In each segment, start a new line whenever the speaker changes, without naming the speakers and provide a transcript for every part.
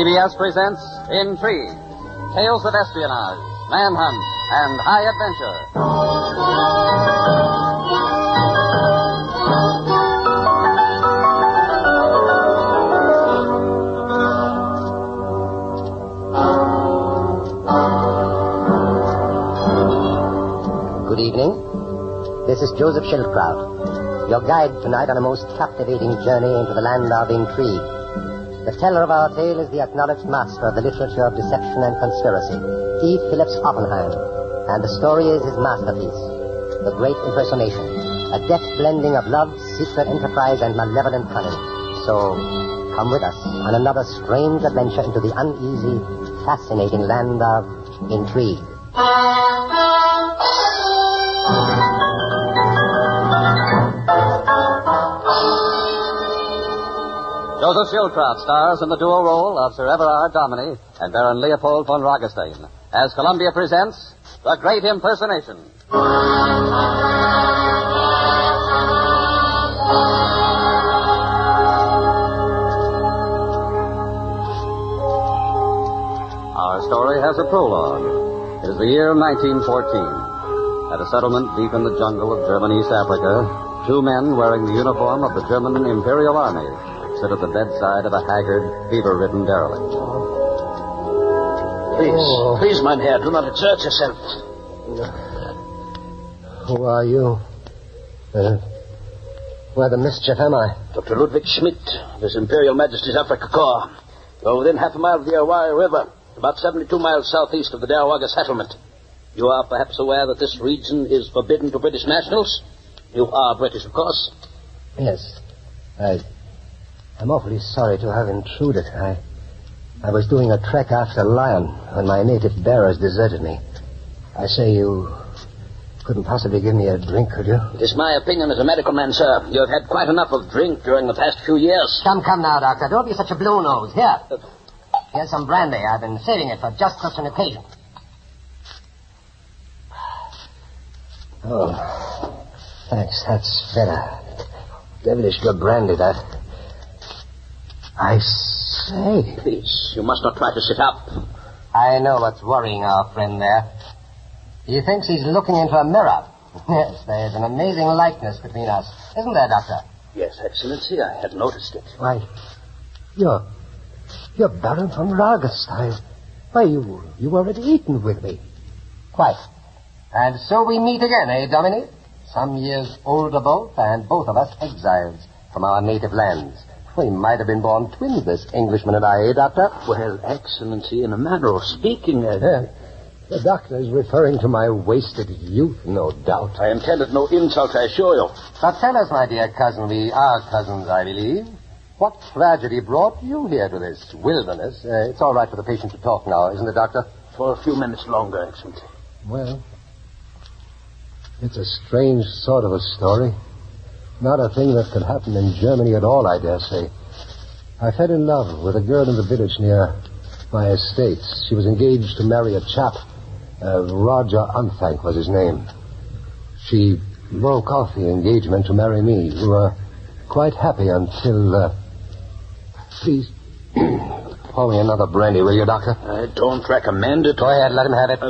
CBS presents Intrigue, tales of espionage, manhunt, and high adventure.
Good evening. This is Joseph Schildkraut, your guide tonight on a most captivating journey into the land of intrigue. The teller of our tale is the acknowledged master of the literature of deception and conspiracy, E. Phillips Oppenheim, and the story is his masterpiece, The Great Impersonation, a deft blending of love, secret enterprise, and malevolent cunning. So, come with us on another strange adventure into the uneasy, fascinating land of intrigue.
Joseph Schildkraut stars in the dual role of Sir Everard Dominey and Baron Leopold von Rogestein as Columbia presents The Great Impersonation. Our story has a prologue. It is the year 1914. At a settlement deep in the jungle of German East Africa, two men wearing the uniform of the German Imperial Army sit at the bedside of a haggard, fever-ridden derelict.
Please, mein Herr, do not exert yourself.
Who are you? Where the mischief am I?
Dr. Ludwig Schmidt of His Imperial Majesty's Africa Corps. You're within half a mile of the Irwaya River, about 72 miles southeast of the Darwaga settlement. You are perhaps aware that this region is forbidden to British nationals? You are British, of course?
Yes. I'm awfully sorry to have intruded. I was doing a trek after lion when my native bearers deserted me. I say you couldn't possibly give me a drink, could you?
It is my opinion as a medical man, sir. You have had quite enough of drink during the past few years.
Come now, Doctor. Don't be such a blue nose. Here. Here's some brandy. I've been saving it for just such an occasion. Oh, thanks. That's better. Devilish good brandy, that. I say.
Please, you must not try to sit up.
I know what's worrying our friend there. He thinks he's looking into a mirror. Yes, there's an amazing likeness between us. Isn't there, Doctor?
Yes, Excellency, I had noticed it.
Why, you're Baron von Rogestein. Why, you were at Eton with me. Quite. And so we meet again, eh, Dominic? Some years older both, and both of us exiles from our native lands. We might have been born twins, this Englishman and I, eh, Doctor?
Well, Excellency, in a manner of speaking...
The doctor is referring to my wasted youth, no doubt.
I intended no insult, I assure you.
But tell us, my dear cousin, we are cousins, I believe. What tragedy brought you here to this wilderness? It's all right for the patient to talk now, isn't it, Doctor?
For a few minutes longer, Excellency.
Well, it's a strange sort of a story. Not a thing that could happen in Germany at all, I dare say. I fell in love with a girl in the village near my estates. She was engaged to marry a chap. Roger Unthank was his name. She broke off the engagement to marry me. We were quite happy until... Please, pour me another brandy, will you, Doctor?
I don't recommend it.
Go ahead, let him have it.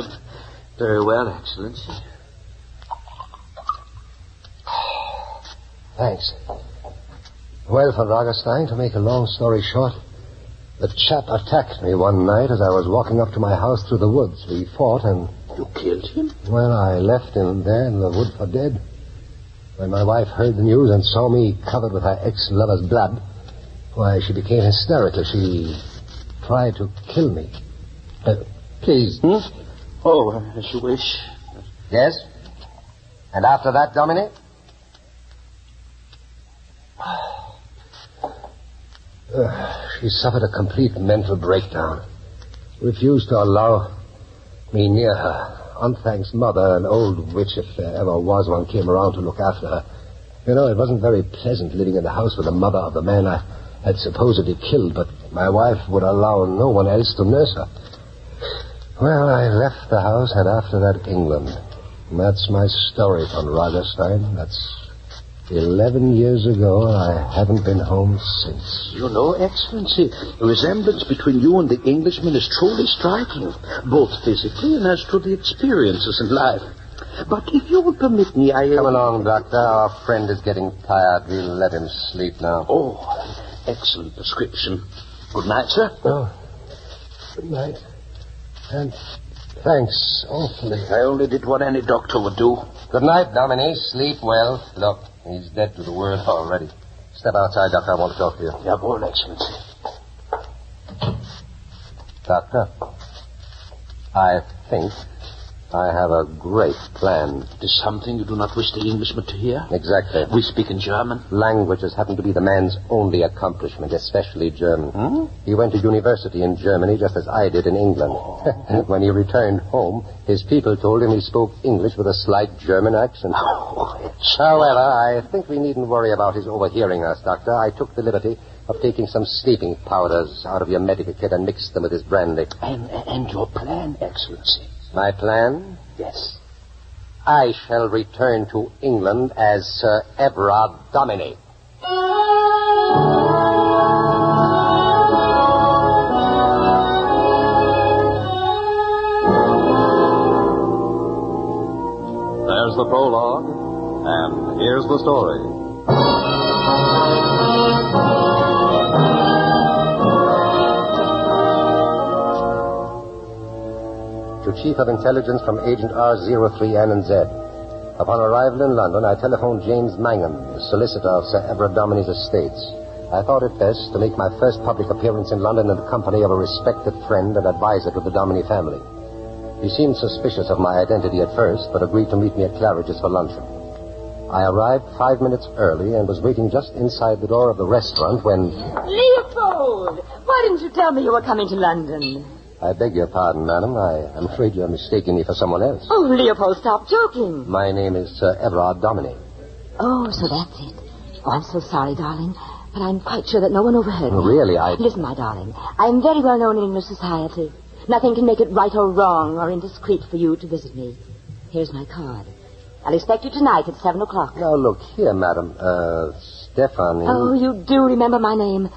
Very well, Excellency.
Thanks. Well, von Rogestein, to make a long story short, the chap attacked me one night as I was walking up to my house through the woods. We fought and...
You killed him?
Well, I left him there in the wood for dead. When my wife heard the news and saw me covered with her ex-lover's blood, why, she became hysterical. She tried to kill me. Please.
Oh, as you wish.
Yes? And after that, Dominic? She suffered a complete mental breakdown. Refused to allow me near her. Unthank's mother, an old witch, if there ever was one, came around to look after her. You know, it wasn't very pleasant living in the house with the mother of the man I had supposedly killed, but my wife would allow no one else to nurse her. Well, I left the house, and after that, England. And that's my story, von Rogestein. That's
11 years ago, and I haven't been home since.
You know, Excellency, the resemblance between you and the Englishman is truly striking, both physically and as to the experiences in life. But if you will permit me,
Come along, Doctor. Our friend is getting tired. We'll let him sleep now.
Oh, excellent prescription. Good night, sir.
Oh, good night. And thanks awfully.
I only did what any doctor would do.
Good night, Dominique. Sleep well. Look, he's dead to the world already. Step outside, Doctor. I want to talk to you.
Jawohl, Excellency.
Doctor, I think I have a great plan.
It is something you do not wish the Englishman to hear?
Exactly.
We speak in German.
Languages happen to be the man's only accomplishment, especially German. He went to university in Germany just as I did in England. When he returned home, his people told him he spoke English with a slight German accent. However, I think we needn't worry about his overhearing us, Doctor. I took the liberty of taking some sleeping powders out of your medical kit and mixed them with his brandy.
And your plan, Excellency?
My plan?
Yes.
I shall return to England as Sir Everard Dominey.
There's the prologue, and here's the story.
To Chief of Intelligence from Agent R03N&Z. Upon arrival in London, I telephoned James Mangum, solicitor of Sir Everard Dominey's estates. I thought it best to make my first public appearance in London in the company of a respected friend and advisor to the Dominey family. He seemed suspicious of my identity at first, but agreed to meet me at Claridge's for luncheon. I arrived 5 minutes early and was waiting just inside the door of the restaurant when...
Leopold! Why didn't you tell me you were coming to London?
I beg your pardon, madam. I'm afraid you're mistaking me for someone else.
Oh, Leopold, stop joking.
My name is Sir Everard Dominey.
Oh, so that's it. Oh, I'm so sorry, darling, but I'm quite sure that no one overheard me.
Really,
Listen, my darling, I'm very well known in English society. Nothing can make it right or wrong or indiscreet for you to visit me. Here's my card. I'll expect you tonight at 7 o'clock.
Now, look here, madam. Stephanie...
Oh, you do remember my name.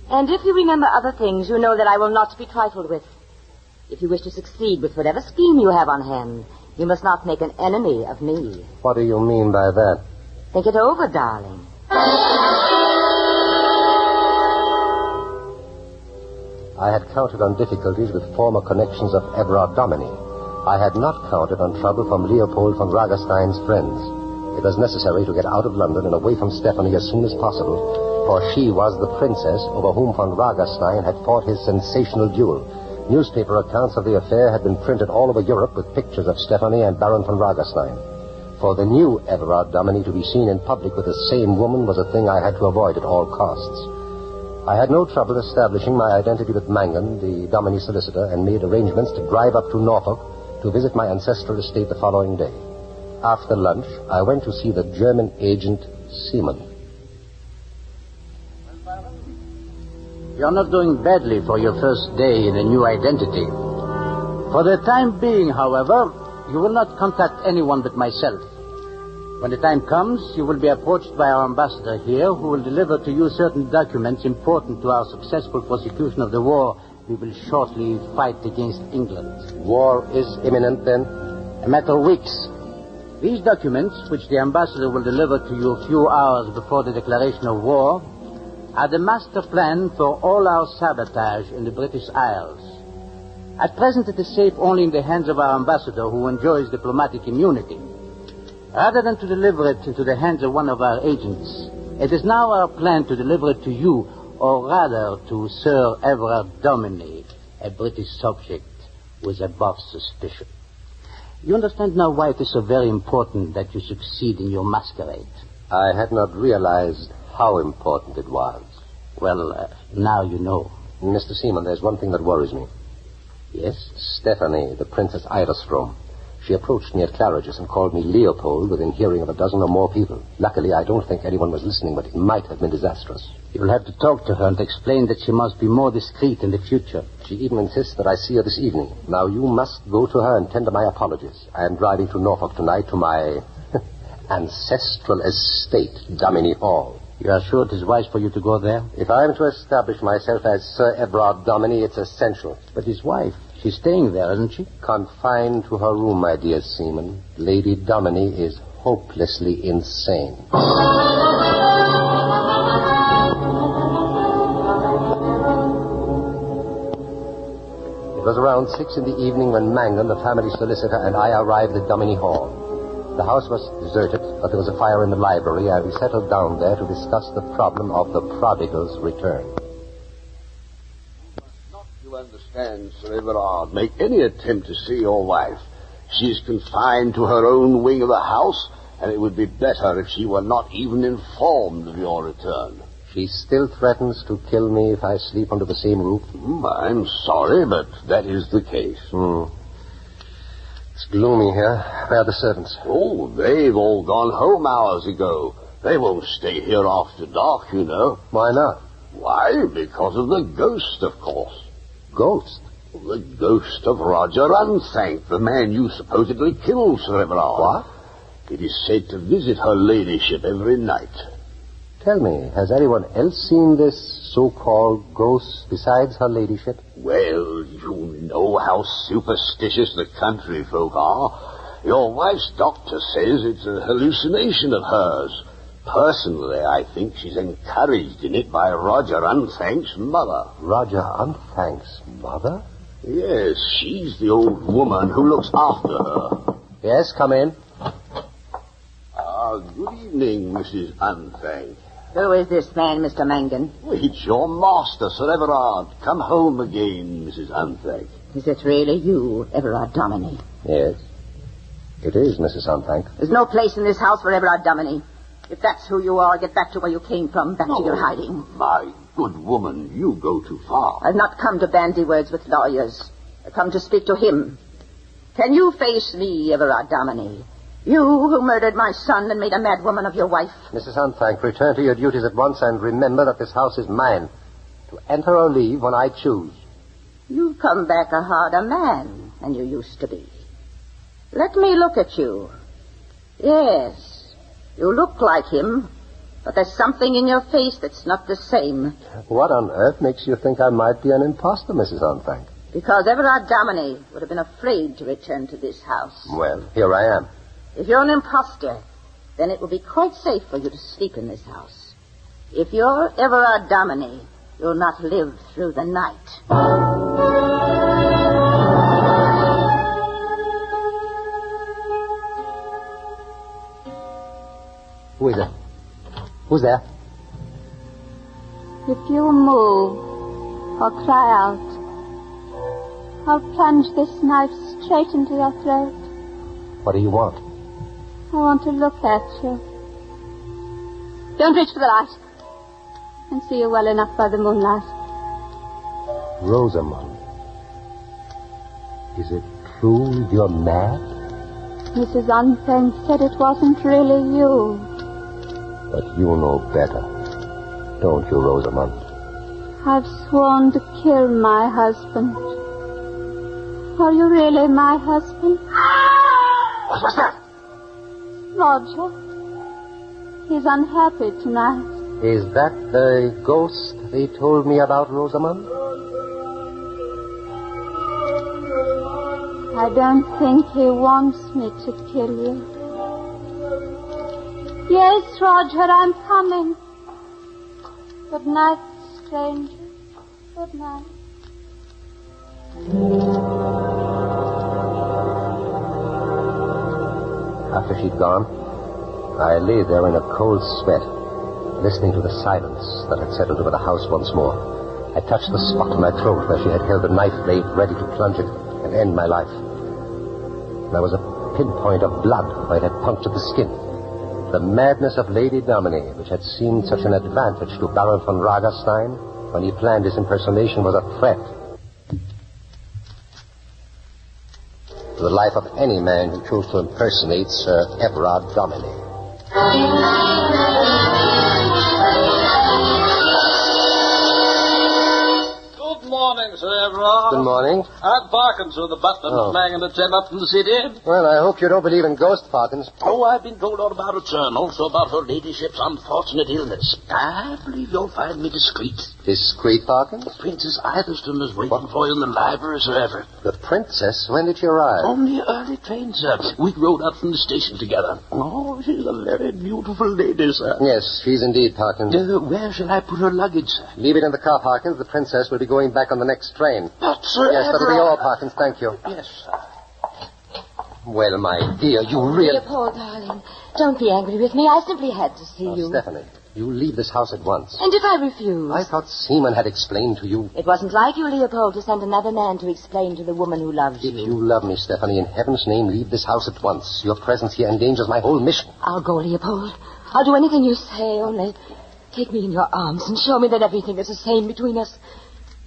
And if you remember other things, you know that I will not be trifled with. If you wish to succeed with whatever scheme you have on hand, you must not make an enemy of me.
What do you mean by that?
Think it over, darling.
I had counted on difficulties with former connections of Everard Dominey. I had not counted on trouble from Leopold von Ragerstein's friends. It was necessary to get out of London and away from Stephanie as soon as possible, for she was the princess over whom von Ragerstein had fought his sensational duel. Newspaper accounts of the affair had been printed all over Europe with pictures of Stephanie and Baron von Ragerstein. For the new Everard Dominey to be seen in public with the same woman was a thing I had to avoid at all costs. I had no trouble establishing my identity with Mangan, the Dominey solicitor, and made arrangements to drive up to Norfolk to visit my ancestral estate the following day. After lunch, I went to see the German agent, Seaman.
You're not doing badly for your first day in a new identity. For the time being, however, you will not contact anyone but myself. When the time comes, you will be approached by our ambassador here, who will deliver to you certain documents important to our successful prosecution of the war we will shortly fight against England.
War is imminent, then?
A matter of weeks. These documents, which the ambassador will deliver to you a few hours before the declaration of war, are the master plan for all our sabotage in the British Isles. At present, it is safe only in the hands of our ambassador, who enjoys diplomatic immunity. Rather than to deliver it into the hands of one of our agents, it is now our plan to deliver it to you, or rather to Sir Everard Dominey, a British subject who is above suspicion. You understand now why it is so very important that you succeed in your masquerade.
I had not realized how important it was.
Well, now you know.
Mr. Seaman, there's one thing that worries me.
Yes?
Stephanie, the Princess Idastrom. She approached me at Claridge's and called me Leopold within hearing of a dozen or more people. Luckily, I don't think anyone was listening, but it might have been disastrous.
You will have to talk to her and explain that she must be more discreet in the future.
She even insists that I see her this evening. Now, you must go to her and tender my apologies. I am driving to Norfolk tonight to my ancestral estate, Dominie Hall.
You are sure it is wise for you to go there?
If I am to establish myself as Sir Everard Dominie, it's essential.
But his wife, she's staying there, isn't she?
Confined to her room, my dear Seaman, Lady Dominie is hopelessly insane. It was around 6 in the evening when Mangan, the family solicitor, and I arrived at Dominie Hall. The house was deserted, but there was a fire in the library, and we settled down there to discuss the problem of the prodigal's return.
Not, you understand, Sir Everard, make any attempt to see your wife. She is confined to her own wing of the house, and it would be better if she were not even informed of your return.
She still threatens to kill me if I sleep under the same roof.
I'm sorry, but that is the case.
It's gloomy here. Where are the servants?
Oh, they've all gone home hours ago. They won't stay here after dark, you know.
Why not?
Why? Because of the ghost, of course.
Ghost?
The ghost of Roger Unthank, the man you supposedly killed, Sir Everard.
What?
It is said to visit her ladyship every night.
Tell me, has anyone else seen this so-called ghost besides her ladyship?
Well, you know how superstitious the country folk are. Your wife's doctor says it's a hallucination of hers. Personally, I think she's encouraged in it by Roger Unthank's mother.
Roger Unthank's mother?
Yes, she's the old woman who looks after her.
Yes, come in.
Good evening, Mrs. Unthank.
Who is this man, Mr. Mangan?
It's your master, Sir Everard. Come home again, Mrs. Unthank.
Is it really you, Everard Dominie?
Yes. It is, Mrs. Unthank.
There's no place in this house for Everard Dominie. If that's who you are, get back to where you came from, back to your hiding.
My good woman, you go too far.
I've not come to bandy words with lawyers. I've come to speak to him. Can you face me, Everard Dominie? You who murdered my son and made a mad woman of your wife.
Mrs. Unthank, return to your duties at once and remember that this house is mine, to enter or leave when I choose.
You've come back a harder man than you used to be. Let me look at you. Yes, you look like him, but there's something in your face that's not the same.
What on earth makes you think I might be an impostor, Mrs. Unthank?
Because Everard Dominie would have been afraid to return to this house.
Well, here I am.
If you're an imposter, then it will be quite safe for you to sleep in this house. If you're Everard Dominie, you'll not live through the night.
Who is it? Who's there?
If you move or cry out, I'll plunge this knife straight into your throat.
What do you want?
I want to look at you. Don't reach for the light. I can see you well enough by the moonlight.
Rosamond. Is it true you're mad?
Mrs. Unthank said it wasn't really you.
But you know better. Don't you, Rosamond?
I've sworn to kill my husband. Are you really my husband?
What's that?
Roger. He's unhappy tonight.
Is that the ghost they told me about, Rosamond?
I don't think he wants me to kill you. Yes, Roger, I'm coming. Good night, stranger. Good night.
After she'd gone, I lay there in a cold sweat, listening to the silence that had settled over the house once more. I touched the spot in my throat where she had held the knife blade ready to plunge it and end my life. There was a pinpoint of blood where it had punctured the skin. The madness of Lady Dominie, which had seemed such an advantage to Baron von Ragerstein when he planned his impersonation, was a threat to the life of any man who chose to impersonate Sir Everard Dominie.
Good morning,
Sir Everard.
Good morning.
Aunt Parkins with the butler banging the tram up from the city.
Well, I hope you don't believe in ghost Parkins.
Oh, I've been told all about it, sir, and also about her ladyship's unfortunate illness. I believe you'll find me discreet.
Discreet, Parkins?
Princess Itherston is waiting for you in the library, Sir Everard.
The princess? When did she arrive?
On the early train, sir. We rode up from the station together. Oh, she's a very beautiful lady, sir.
Yes, she's indeed, Parkins.
Where shall I put her luggage, sir?
Leave it in the car, Parkins. The princess will be going back on the next train.
But, Sir
Yes, that'll be
Everard.
all, Parkins. Thank you.
Yes, sir.
Well, my dear, you really...
Leopold, darling, don't be angry with me. I simply had to see you.
Stephanie, you leave this house at once.
And if I refuse?
I thought Seaman had explained to you.
It wasn't like you, Leopold, to send another man to explain to the woman who loves you.
If you love me, Stephanie, in heaven's name, leave this house at once. Your presence here endangers my whole mission.
I'll go, Leopold. I'll do anything you say, only take me in your arms and show me that everything is the same between us.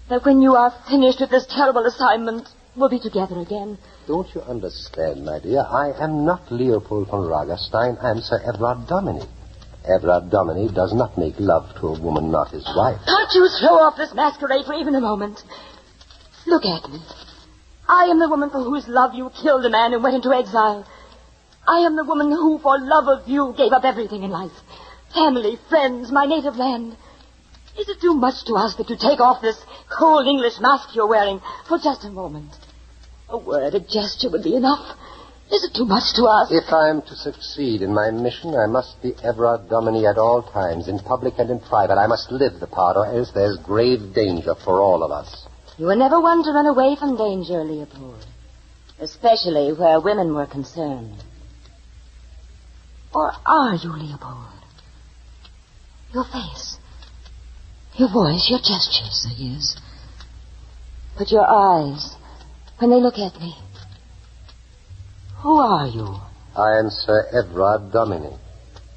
That when you are finished with this terrible assignment, we'll be together again.
Don't you understand, my dear? I am not Leopold von Ragerstein. I am Sir Everard Dominy. Everard Dominy does not make love to a woman not his wife.
Can't you throw off this masquerade for even a moment? Look at me. I am the woman for whose love you killed a man and went into exile. I am the woman who, for love of you, gave up everything in life. Family, friends, my native land. Is it too much to ask that you take off this cold English mask you're wearing for just a moment? A word, a gesture would be enough. Is it too much to ask?
If I am to succeed in my mission, I must be Everard Dominy at all times, in public and in private. I must live the part, or else there's grave danger for all of us.
You were never one to run away from danger, Leopold. Especially where women were concerned. Or are you, Leopold? Your face, your voice, your gestures, yes. But your eyes, when they look at me, who are you?
I am Sir Everard Dominy.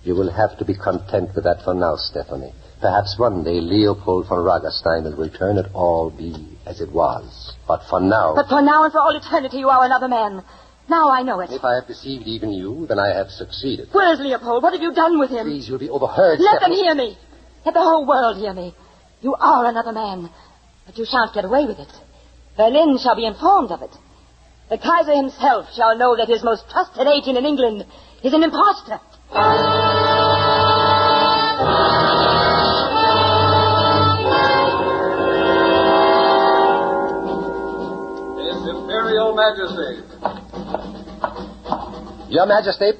You will have to be content with that for now, Stephanie. Perhaps one day Leopold von Ragerstein will return it all be as it was. But for now...
But for now and for all eternity, you are another man. Now I know it.
If I have deceived even you, then I have succeeded.
Where's Leopold? What have you done with him?
Please, you'll be overheard,
Let
Stephanie.
them hear me. Let the whole world hear me. You are another man. But you shan't get away with it. Berlin shall be informed of it. The Kaiser himself shall know that his most trusted agent in England is an impostor.
His Imperial Majesty.
Your Majesty.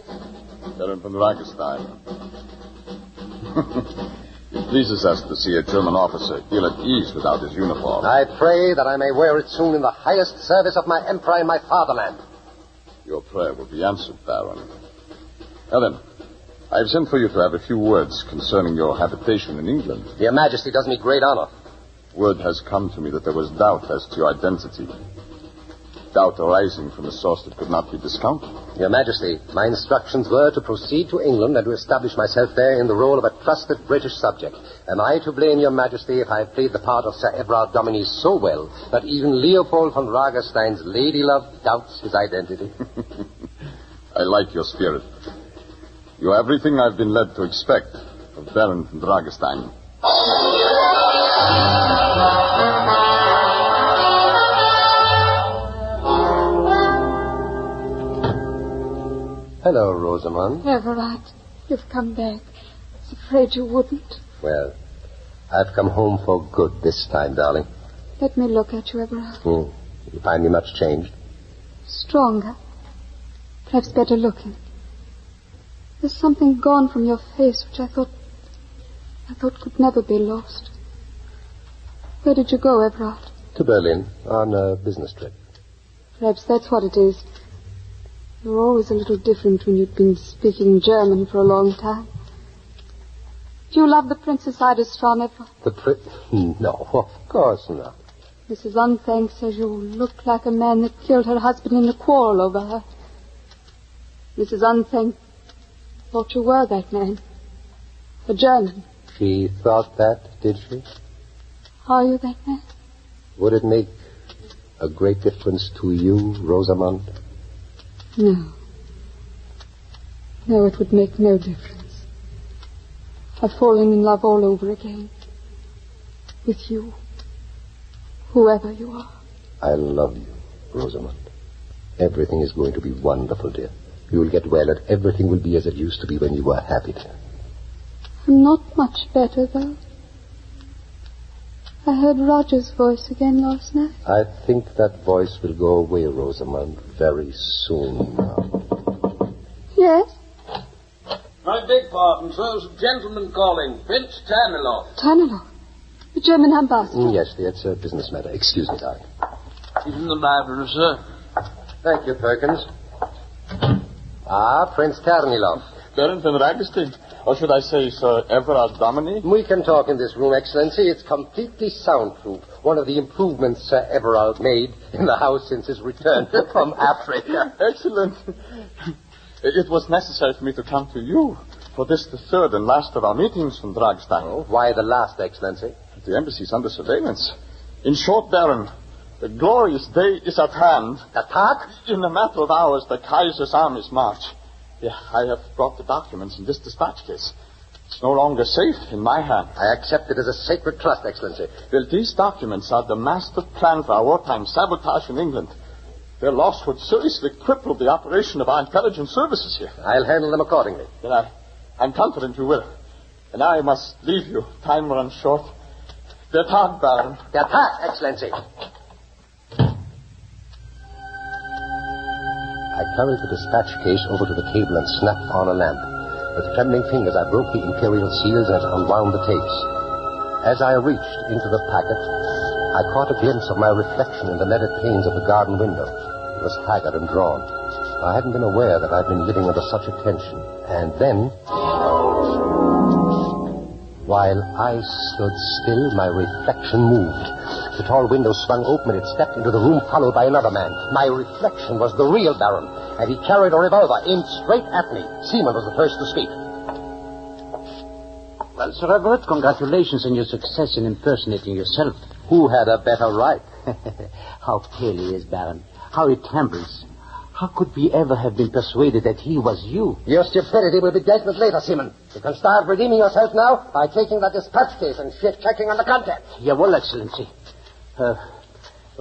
Baron von Ragenstein. It pleases us to see a German officer feel at ease without his uniform.
I pray that I may wear it soon in the highest service of my emperor and my fatherland.
Your prayer will be answered, Baron. Now then, I have sent for you to have a few words concerning your habitation in England.
Your Majesty does me great honor.
Word has come to me that there was doubt as to your identity. Doubt arising from a source that could not be discounted.
Your Majesty, my instructions were to proceed to England and to establish myself there in the role of a trusted British subject. Am I to blame, Your Majesty, if I played the part of Sir Everard Dominy so well that even Leopold von Ragerstein's lady love doubts his identity?
I like your spirit. You are everything I've been led to expect of Baron von Ragenstein.
Hello, Rosamond.
Everard, you've come back. I was afraid you wouldn't.
Well, I've come home for good this time, darling.
Let me look at you, Everard.
You find me much changed?
Stronger. Perhaps better looking. There's something gone from your face which I thought could never be lost. Where did you go, Everard?
To Berlin, on a business trip.
Perhaps that's what it is. You were always a little different when you'd been speaking German for a long time. Do you love the Princess Iderstrom, Everard?
No, of course not.
Mrs. Unthank says you look like a man that killed her husband in a quarrel over her. Mrs. Unthank thought you were that man. A German.
She thought that, did she?
Are you that man?
Would it make a great difference to you, Rosamond?
No. No, it would make no difference. I've fallen in love all over again. With you. whoever you are.
I love you, Rosamund. Everything is going to be wonderful, dear. You will get well, and everything will be as it used to be when you were happy, dear.
I'm not much better, though. I heard Roger's voice again last night.
I think that voice will go away, Rosamund, very soon now.
Yes?
I beg pardon, sir. There's a gentleman calling. Prince Tanilov.
Tanilov? The German ambassador?
Yes, dear, it's a business matter. Excuse me, darling.
He's in the library, sir.
Thank you, Perkins. Prince Ternilov.
Baron von Ragenstein. Or should I say, Sir Everard Dominy?
We can talk in this room, Excellency. It's completely soundproof. One of the improvements Sir Everard made in the house since his return from Africa.
Excellent. It was necessary for me to come to you, for this the third and last of our meetings from Dragstein.
Oh, why the last, Excellency?
The embassy is under surveillance. In short, Baron, the glorious day is at hand.
The Tag?
In a matter of hours, the Kaiser's armies march. Yeah, I have brought the documents in this dispatch case. It's no longer safe in my hand.
I accept it as a sacred trust, Excellency.
Well, these documents are the master plan for our wartime sabotage in England. Their loss would seriously cripple the operation of our intelligence services here.
I'll handle them accordingly.
Then I'm confident you will. And I must leave you. Time runs short. Der Tag, Baron.
Der Tag, Excellency. I carried the dispatch case over to the table and snapped on a lamp. With trembling fingers, I broke the imperial seals and unwound the tapes. As I reached into the packet, I caught a glimpse of my reflection in the leaded panes of the garden window. It was haggard and drawn. I hadn't been aware that I'd been living under such a tension. And then, while I stood still, my reflection moved. The tall window swung open and it stepped into the room, followed by another man. My reflection was the real Baron, and he carried a revolver aimed straight at me. Seaman was the first to speak.
Well, Sir Everett, congratulations on your success in impersonating yourself.
Who had a better right?
How pale he is, Baron. How he trembles. How could we ever have been persuaded that he was you?
Your stupidity will be dealt with later, Seaman. You can start redeeming yourself now by taking that dispatch case and checking on the contents.
Yeah, well, Excellency.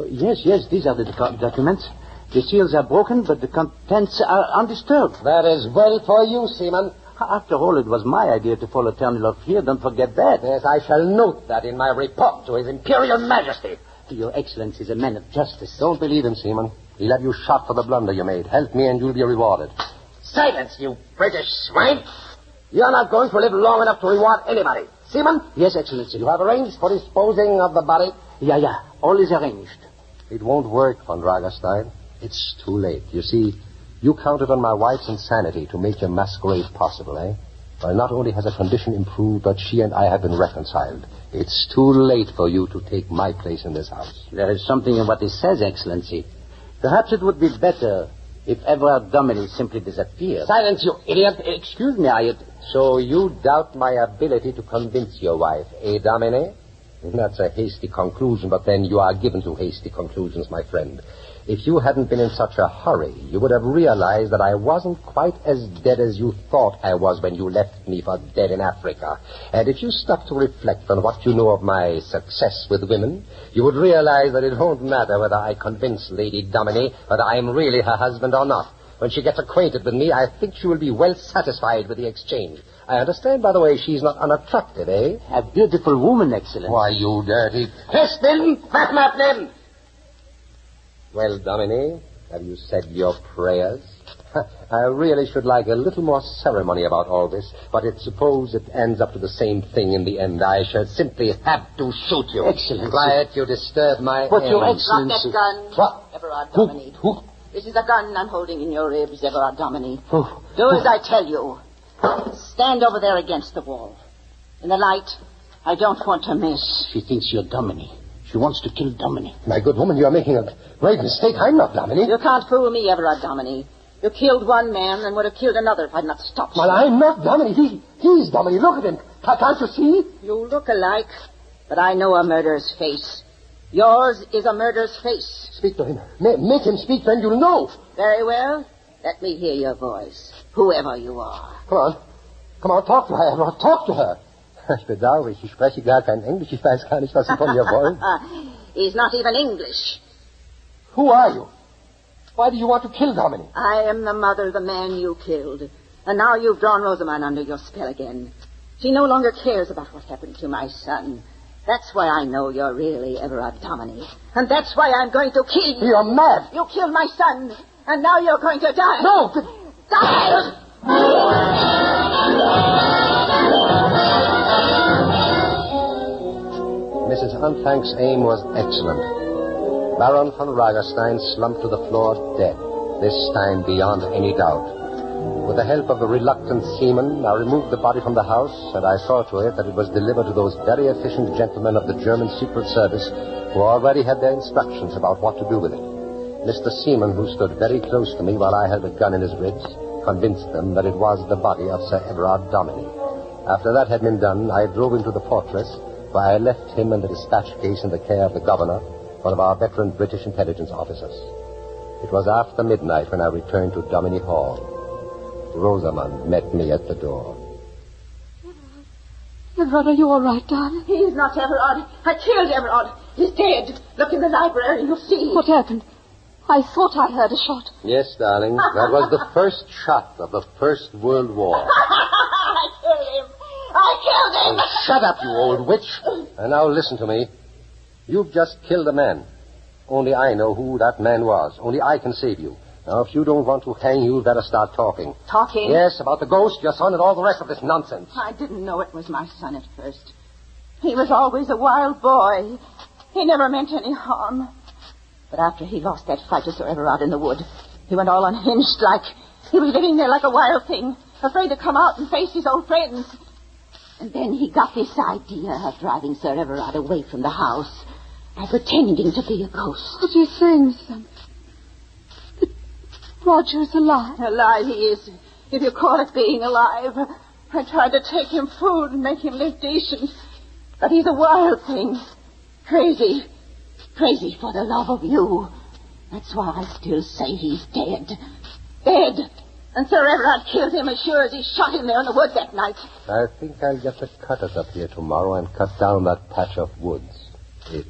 Yes, these are the documents. The seals are broken, but the contents are undisturbed.
That is well for you, Seaman.
After all, it was my idea to follow Ternilov here. Don't forget that.
Yes, I shall note that in my report to His Imperial Majesty.
Your Excellency is a man of justice.
Don't believe him, Seaman. He'll have you shot for the blunder you made. Help me and you'll be rewarded. Silence, you British swine! You're not going to live long enough to reward anybody. Seaman?
Yes, Excellency.
You have arranged for disposing of the body?
Yeah. All is arranged.
It won't work, von Dragerstein. It's too late. You see, you counted on my wife's insanity to make your masquerade possible, eh? Well, not only has her condition improved, but she and I have been reconciled. It's too late for you to take my place in this house.
There is something in what he says, Excellency. Perhaps it would be better if Everard Dominy simply disappeared.
Silence, you idiot!
Excuse me,
So you doubt my ability to convince your wife, eh, Dominy? That's a hasty conclusion, but then you are given to hasty conclusions, my friend. If you hadn't been in such a hurry, you would have realized that I wasn't quite as dead as you thought I was when you left me for dead in Africa. And if you stopped to reflect on what you know of my success with women, you would realize that it won't matter whether I convince Lady Dominy whether I'm really her husband or not. When she gets acquainted with me, I think she will be well satisfied with the exchange. I understand, by the way, she's not unattractive, eh?
A beautiful woman, Excellency.
Why, you dirty pestin! Fatmatnim! Well, Dominy, have you said your prayers? I really should like a little more ceremony about all this, but suppose it ends up to the same thing in the end. I shall simply have to shoot you.
Excellency.
Quiet, you disturb my
But your
Drop
Excellency.
that gun.
What?
Everard Dominy.
Who?
This is the gun I'm holding in your ribs, Everard Dominy.
Oh.
Do as I tell you. Stand over there against the wall. In the light, I don't want to miss.
She thinks you're Dominy. She wants to kill Dominy.
My good woman, you are making a great mistake. I'm not Dominy.
You can't fool me, Everard Dominy. You killed one man and would have killed another if I'd not stopped you.
Well, I'm not Dominy. He's Dominy. Look at him. Can't you see?
You look alike, but I know a murderer's face. Yours is a murderer's face.
Speak to him. Make him speak, then you'll know.
Very well. Let me hear your voice, whoever you are.
Come on, talk to her, Everard. Talk to her. Ich bedauere, ich spreche gar kein Englisch. Ich weiß gar nicht, was Sie von mir wollen.
He's not even English.
Who are you? Why do you want to kill Dominic?
I am the mother of the man you killed. And now you've drawn Rosamond under your spell again. She no longer cares about what happened to my son. That's why I know you're really Everard Dominie. And that's why I'm going to kill you.
You're mad.
You killed my son. And now you're going to die.
No!
Die!
Mrs. Unthank's aim was excellent. Baron von Ragerstein slumped to the floor dead, this time beyond any doubt. With the help of the reluctant seaman, I removed the body from the house, and I saw to it that it was delivered to those very efficient gentlemen of the German Secret Service who already had their instructions about what to do with it. Mr. Seaman, who stood very close to me while I held a gun in his ribs, convinced them that it was the body of Sir Everard Dominie. After that had been done, I drove into the fortress, where I left him and the dispatch case in the care of the governor, one of our veteran British intelligence officers. It was after midnight when I returned to Dominie Hall. Rosamond met me at the door.
Everard, are you all right, darling?
He's not Everard. I killed Everard. He's dead. Look in the library, you'll see.
What happened? I thought I heard a shot.
Yes, darling. That was the first shot of the First World War.
I killed him. I killed him.
Oh, shut up, you old witch. And now listen to me. You've just killed a man. Only I know who that man was. Only I can save you. Now, if you don't want to hang, you'd better start talking.
Talking?
Yes, about the ghost, your son, and all the rest of this nonsense.
I didn't know it was my son at first. He was always a wild boy. He never meant any harm. But after he lost that fight to Sir Everard in the wood, he went all unhinged like. He was living there like a wild thing, afraid to come out and face his old friends. And then he got this idea of driving Sir Everard away from the house by pretending to be a ghost.
What are you saying, Miss Dunn? Roger is alive.
Alive he is, if you call it being alive. I tried to take him food and make him live decent. But he's a wild thing. Crazy. Crazy for the love of you. That's why I still say he's dead. Dead. And Sir Everard killed him as sure as he shot him there in the wood that night.
I think I'll get the cutters up here tomorrow and cut down that patch of woods. It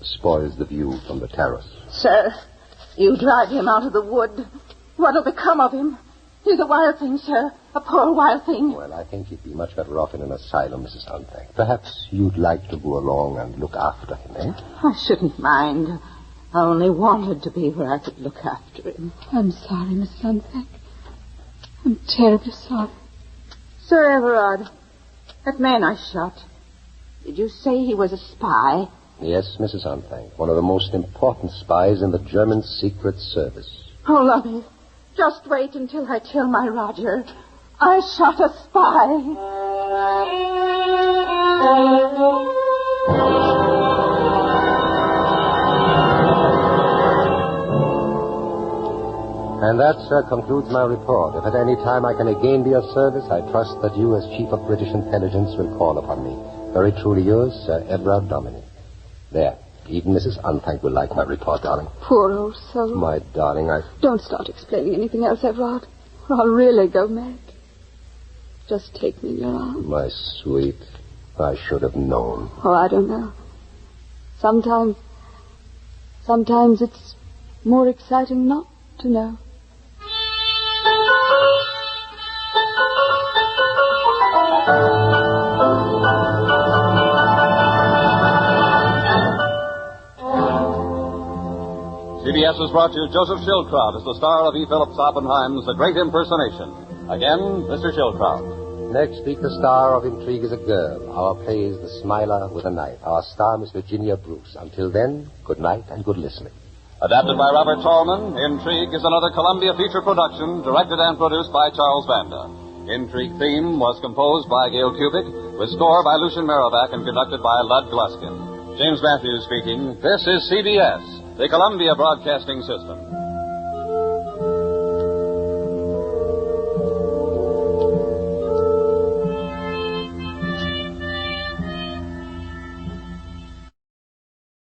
spoils the view from the terrace.
Sir, you drive him out of the wood. What'll become of him? He's a wild thing, sir. A poor wild thing.
Well, I think he'd be much better off in an asylum, Mrs. Unthank. Perhaps you'd like to go along and look after him, eh?
I shouldn't mind. I only wanted to be where I could look after him.
I'm sorry, Miss Unthank. I'm terribly sorry.
Sir Everard, that man I shot, did you say he was a spy?
Yes, Mrs. Unthank. One of the most important spies in the German Secret Service.
Oh, lovey, just wait until I tell my Roger I shot a spy.
And that, sir, concludes my report. If at any time I can again be of service, I trust that you, as Chief of British Intelligence, will call upon me. Very truly yours, Sir Everard Dominie. There. Even Mrs. Unthank will like my report, darling.
Poor old soul.
My darling,
Don't start explaining anything else, Everard, or I'll really go mad. Just take me in your arms.
My sweet, I should have known.
Oh, I don't know. Sometimes it's more exciting not to know.
CBS has brought you Joseph Schildkraut as the star of E. Phillips Oppenheim's The Great Impersonation. Again, Mr. Schildkraut.
Next week, the star of Intrigue is a girl. Our play is The Smiler with a Knife. Our star, Miss Virginia Bruce. Until then, good night and good listening.
Adapted by Robert Tallman, Intrigue is another Columbia feature production, directed and produced by Charles Banda. Intrigue theme was composed by Gail Kubik, with score by Lucien Merovac and conducted by Lud Gluskin. James Matthews speaking. This is CBS, the Columbia Broadcasting System.